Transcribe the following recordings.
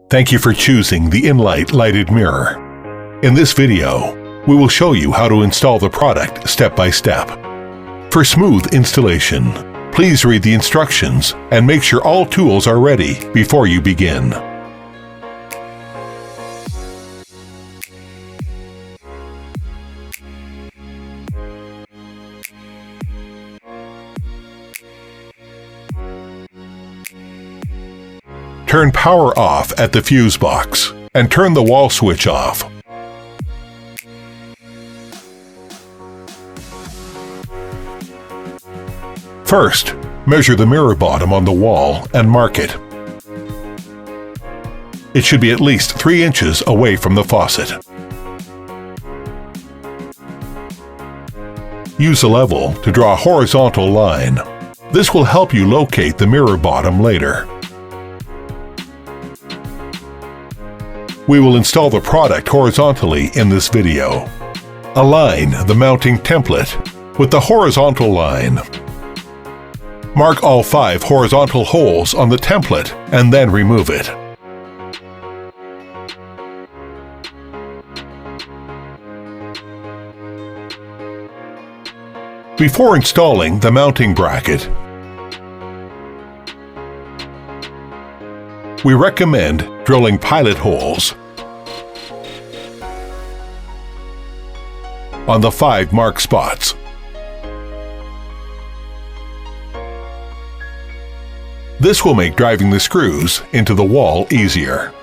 Thank you for choosing the Inlight Lighted Mirror. In this video, we will show you how to install the product step by step. For smooth installation, please read the instructions and make sure all tools are ready before you begin. Turn power off at the fuse box and turn the wall switch off. First, measure the mirror bottom on the wall and mark it. It should be at least 3 inches away from the faucet. Use a level to draw a horizontal line. This will help you locate the mirror bottom later. We will install the product horizontally in this video. Align the mounting template with the horizontal line. Mark all 5 horizontal holes on the template and then remove it. Before installing the mounting bracket, we recommend drilling pilot holes on the 5 marked spots. This will make driving the screws into the wall easier.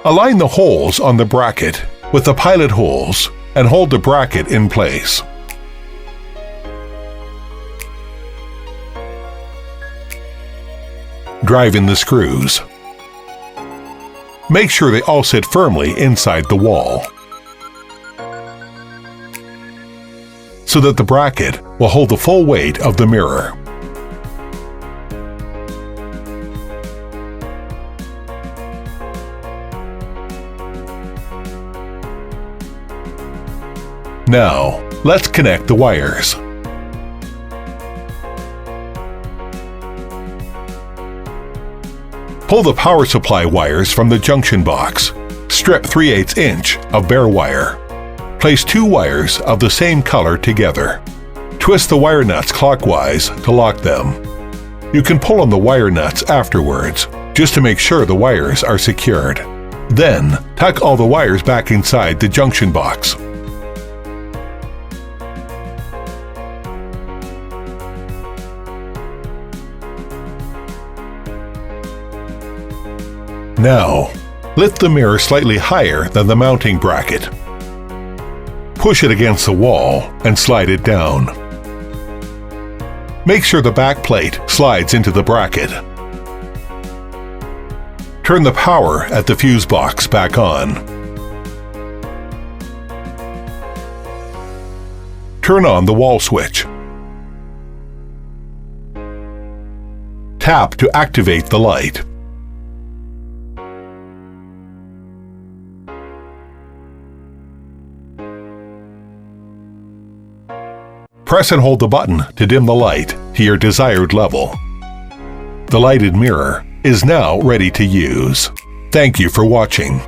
Align the holes on the bracket with the pilot holes and hold the bracket in place. Drive in the screws. Make sure they all sit firmly inside the wall, so that the bracket will hold the full weight of the mirror. Now, let's connect the wires. Pull the power supply wires from the junction box. Strip 3/8 inch of bare wire. Place 2 wires of the same color together. Twist the wire nuts clockwise to lock them. You can pull on the wire nuts afterwards, just to make sure the wires are secured. Then, tuck all the wires back inside the junction box. Now, lift the mirror slightly higher than the mounting bracket. Push it against the wall and slide it down. Make sure the back plate slides into the bracket. Turn the power at the fuse box back on. Turn on the wall switch. Tap to activate the light. Press and hold the button to dim the light to your desired level. The lighted mirror is now ready to use. Thank you for watching.